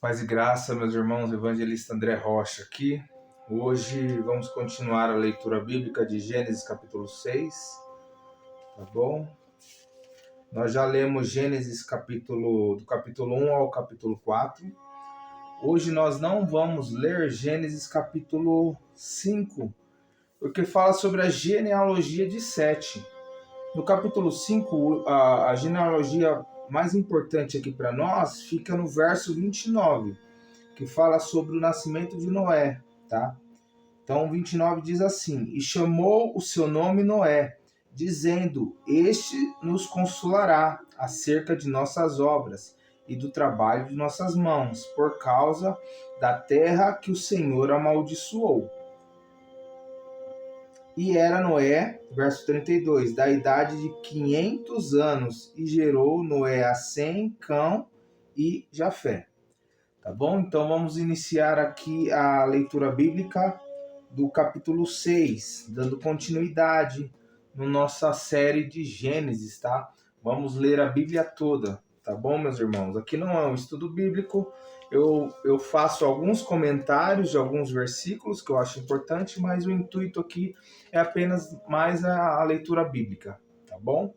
Paz e graça, meus irmãos, evangelista André Rocha aqui. Hoje vamos continuar a leitura bíblica de Gênesis capítulo 6, tá bom? Nós já lemos Gênesis do capítulo 1 ao capítulo 4. Hoje nós não vamos ler Gênesis capítulo 5, porque fala sobre a genealogia de Sete. No capítulo 5, a genealogia mais importante aqui para nós fica no verso 29, que fala sobre o nascimento de Noé, tá? Então, 29 diz assim: E chamou o seu nome Noé, dizendo: Este nos consolará acerca de nossas obras e do trabalho de nossas mãos, por causa da terra que o Senhor amaldiçoou. E era Noé, verso 32, da idade de 500 anos, e gerou Noé a Sem, Cão e Jafé. Tá bom? Então vamos iniciar aqui a leitura bíblica do capítulo 6, dando continuidade na nossa série de Gênesis, tá? Vamos ler a Bíblia toda, tá bom, meus irmãos? Aqui não é um estudo bíblico, eu faço alguns comentários de alguns versículos que eu acho importante, mas o intuito aqui é apenas mais a leitura bíblica, tá bom?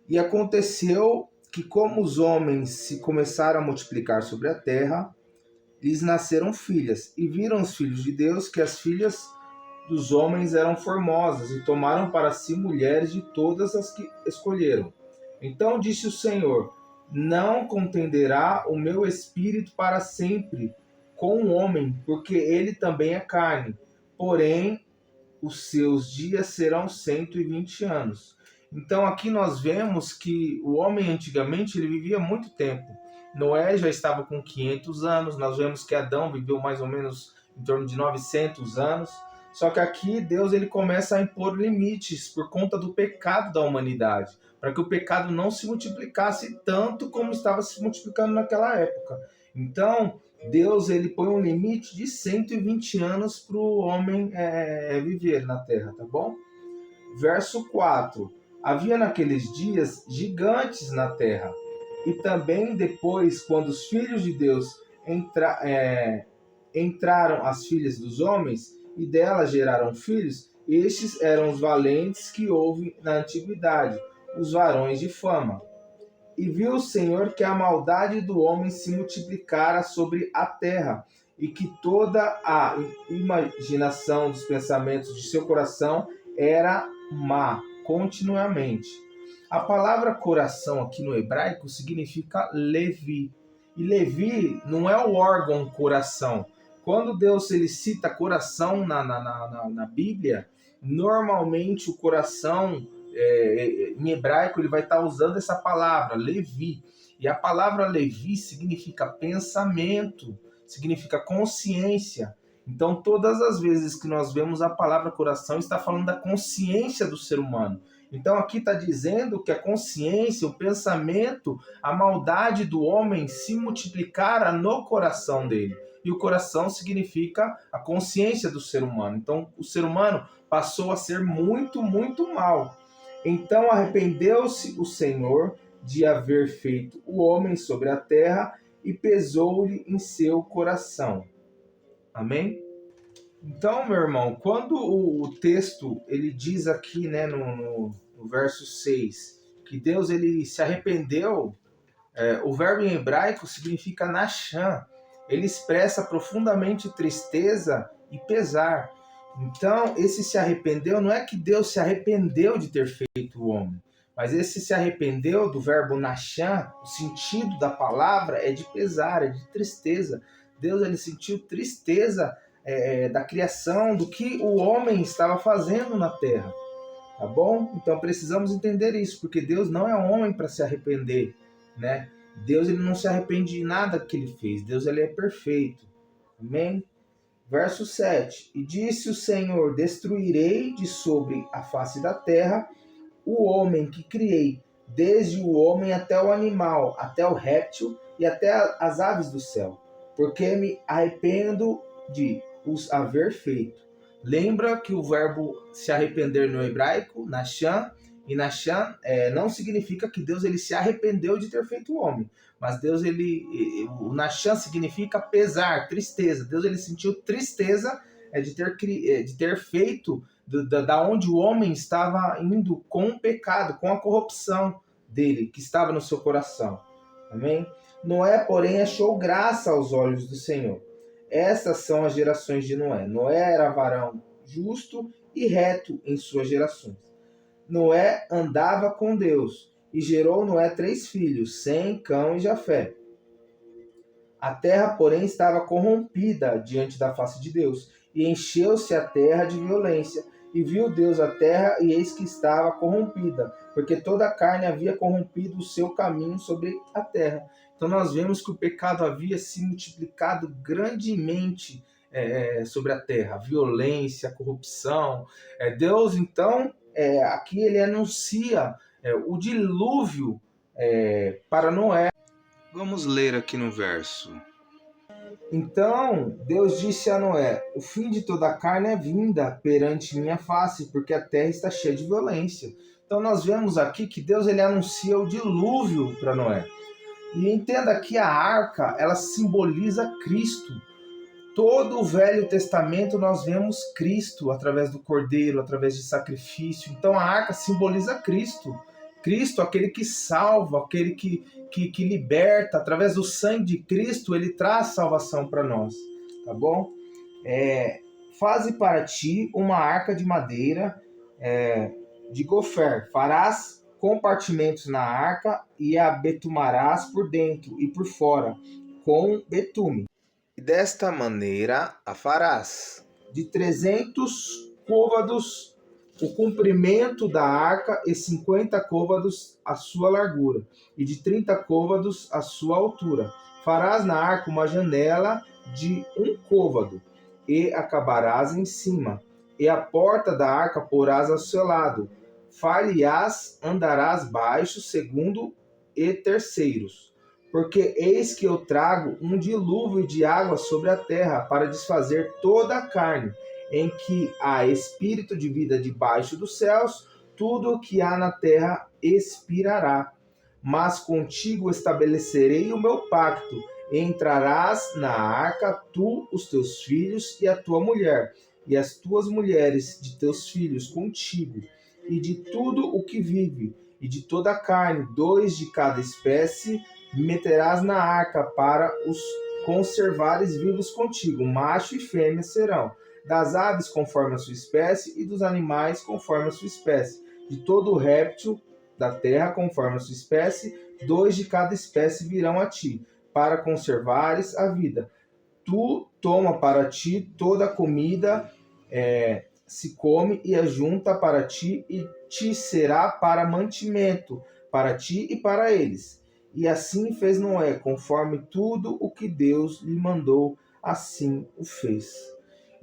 E aconteceu que, como os homens se começaram a multiplicar sobre a terra, lhes nasceram filhas, e viram os filhos de Deus que as filhas dos homens eram formosas, e tomaram para si mulheres de todas as que escolheram. Então disse o Senhor: Não contenderá o meu espírito para sempre com o homem, porque ele também é carne, porém os seus dias serão 120 anos. Então aqui nós vemos que o homem antigamente ele vivia muito tempo. Noé já estava com 500 anos, nós vemos que Adão viveu mais ou menos em torno de 900 anos. Só que aqui Deus ele começa a impor limites por conta do pecado da humanidade, para que o pecado não se multiplicasse tanto como estava se multiplicando naquela época. Então, Deus ele põe um limite de 120 anos para o homem viver na terra, tá bom? Verso 4. Havia naqueles dias gigantes na terra, e também depois, quando os filhos de Deus entraram as filhas dos homens, e delas geraram filhos, estes eram os valentes que houve na antiguidade, os varões de fama. E viu o Senhor que a maldade do homem se multiplicara sobre a terra, e que toda a imaginação dos pensamentos de seu coração era má, continuamente. A palavra coração aqui no hebraico significa Levi. E Levi não é o órgão coração. Quando Deus ele cita coração na Bíblia, normalmente o coração em hebraico ele vai estar usando essa palavra, Levi. E a palavra Levi significa pensamento, significa consciência. Então, todas as vezes que nós vemos a palavra coração, está falando da consciência do ser humano. Então, aqui está dizendo que a consciência, o pensamento, a maldade do homem se multiplicara no coração dele. E o coração significa a consciência do ser humano. Então, o ser humano passou a ser muito, muito mal. Então arrependeu-se o Senhor de haver feito o homem sobre a terra e pesou-lhe em seu coração. Amém? Então, meu irmão, quando o texto ele diz aqui, né, no verso 6, que Deus ele se arrependeu, o verbo em hebraico significa nacham. Ele expressa profundamente tristeza e pesar. Então, esse se arrependeu, não é que Deus se arrependeu de ter feito o homem, mas esse se arrependeu do verbo nacham, o sentido da palavra é de pesar, é de tristeza. Deus ele sentiu tristeza da criação, do que o homem estava fazendo na terra, tá bom? Então precisamos entender isso, porque Deus não é homem para se arrepender, né? Deus ele não se arrepende de nada que ele fez, Deus ele é perfeito, amém? Verso 7. E disse o Senhor: Destruirei de sobre a face da terra o homem que criei, desde o homem até o animal, até o réptil e até as aves do céu, porque me arrependo de os haver feito. Lembra que o verbo se arrepender no hebraico, nacham, E Nachan não significa que Deus ele se arrependeu de ter feito o homem, mas o Nachan significa pesar, tristeza. Deus ele sentiu tristeza de ter feito da onde o homem estava indo com o pecado, com a corrupção dele, que estava no seu coração. Amém? Noé, porém, achou graça aos olhos do Senhor. Essas são as gerações de Noé. Noé era varão justo e reto em suas gerações. Noé andava com Deus e gerou Noé 3 filhos, Sem, Cão e Jafé. A terra, porém, estava corrompida diante da face de Deus, e encheu-se a terra de violência. E viu Deus a terra, e eis que estava corrompida, porque toda a carne havia corrompido o seu caminho sobre a terra. Então nós vemos que o pecado havia se multiplicado grandemente sobre a terra, a violência, a corrupção. Deus, então, aqui ele anuncia o dilúvio para Noé. Vamos ler aqui no verso. Então Deus disse a Noé: o fim de toda a carne é vinda perante minha face, porque a terra está cheia de violência. Então nós vemos aqui que Deus ele anuncia o dilúvio para Noé. E entenda que a arca, ela simboliza Cristo. Todo o Velho Testamento nós vemos Cristo através do Cordeiro, através de sacrifício. Então a arca simboliza Cristo. Cristo, aquele que salva, aquele que liberta. Através do sangue de Cristo, ele traz salvação para nós. Tá bom? Faze para ti uma arca de madeira de gofer. Farás compartimentos na arca e a betumarás por dentro e por fora com betume. E desta maneira a farás. De 300 côvados o comprimento da arca e 50 côvados a sua largura, e de 30 côvados a sua altura. Farás na arca uma janela de 1 côvado, e acabarás em cima. E a porta da arca porás ao seu lado. Far-lhe-ás, andarás baixo, segundo e terceiros. Porque eis que eu trago um dilúvio de água sobre a terra, para desfazer toda a carne, em que há espírito de vida debaixo dos céus, tudo o que há na terra expirará. Mas contigo estabelecerei o meu pacto, e entrarás na arca, tu, os teus filhos e a tua mulher, e as tuas mulheres de teus filhos contigo, e de tudo o que vive, e de toda a carne, 2 de cada espécie, meterás na arca para os conservares vivos contigo, macho e fêmea serão. Das aves conforme a sua espécie, e dos animais conforme a sua espécie. De todo o réptil da terra conforme a sua espécie, 2 de cada espécie virão a ti, para conservares a vida. Tu toma para ti toda a comida, se come e ajunta para ti, e te será para mantimento, para ti e para eles. E assim fez Noé, conforme tudo o que Deus lhe mandou, assim o fez.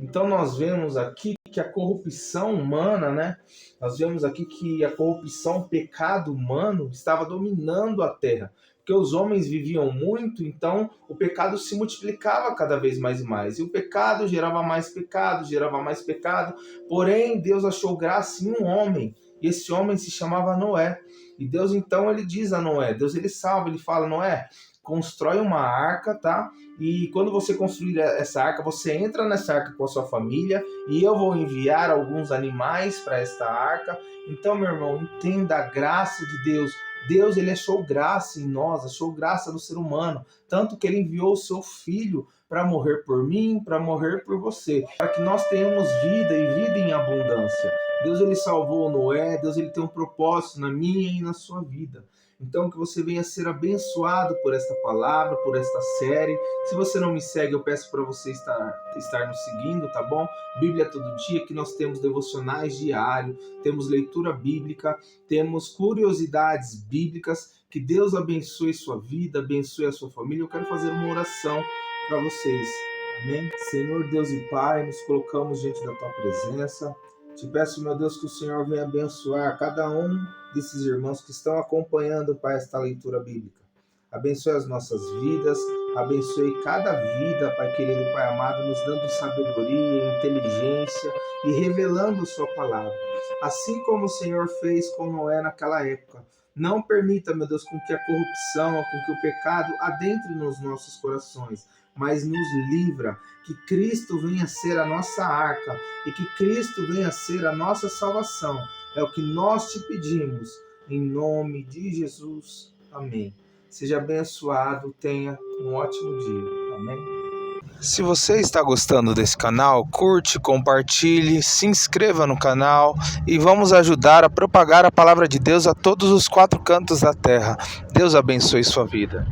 Então nós vemos aqui que a corrupção humana, né? Nós vemos aqui que a corrupção, o pecado humano estava dominando a terra. Porque os homens viviam muito, então o pecado se multiplicava cada vez mais e mais. E o pecado gerava mais pecado, gerava mais pecado. Porém, Deus achou graça em um homem. E esse homem se chamava Noé. E Deus então ele diz a Noé, Deus ele salva, ele fala: Noé, constrói uma arca, tá? E quando você construir essa arca, você entra nessa arca com a sua família, e eu vou enviar alguns animais para esta arca. Então, meu irmão, entenda a graça de Deus. Deus, ele achou graça em nós, achou graça no ser humano, tanto que ele enviou o seu filho para morrer por mim, para morrer por você, para que nós tenhamos vida e vida em abundância. Deus, ele salvou Noé, Deus, ele tem um propósito na minha e na sua vida. Então, que você venha ser abençoado por esta palavra, por esta série. Se você não me segue, eu peço para você estar nos seguindo, tá bom? Bíblia todo dia, que nós temos devocionais diários, temos leitura bíblica, temos curiosidades bíblicas. Que Deus abençoe sua vida, abençoe a sua família. Eu quero fazer uma oração para vocês. Amém? Senhor Deus e Pai, nos colocamos diante da Tua presença. Te peço, meu Deus, que o Senhor venha abençoar cada um desses irmãos que estão acompanhando, Pai, esta leitura bíblica. Abençoe as nossas vidas, abençoe cada vida, Pai querido, Pai amado, nos dando sabedoria, inteligência e revelando sua palavra. Assim como o Senhor fez com Noé naquela época. Não permita, meu Deus, com que a corrupção, com que o pecado adentre nos nossos corações, mas nos livra, que Cristo venha ser a nossa arca e que Cristo venha ser a nossa salvação. É o que nós te pedimos, em nome de Jesus. Amém. Seja abençoado, tenha um ótimo dia. Amém. Se você está gostando desse canal, curte, compartilhe, se inscreva no canal e vamos ajudar a propagar a palavra de Deus a todos os 4 cantos da terra. Deus abençoe sua vida.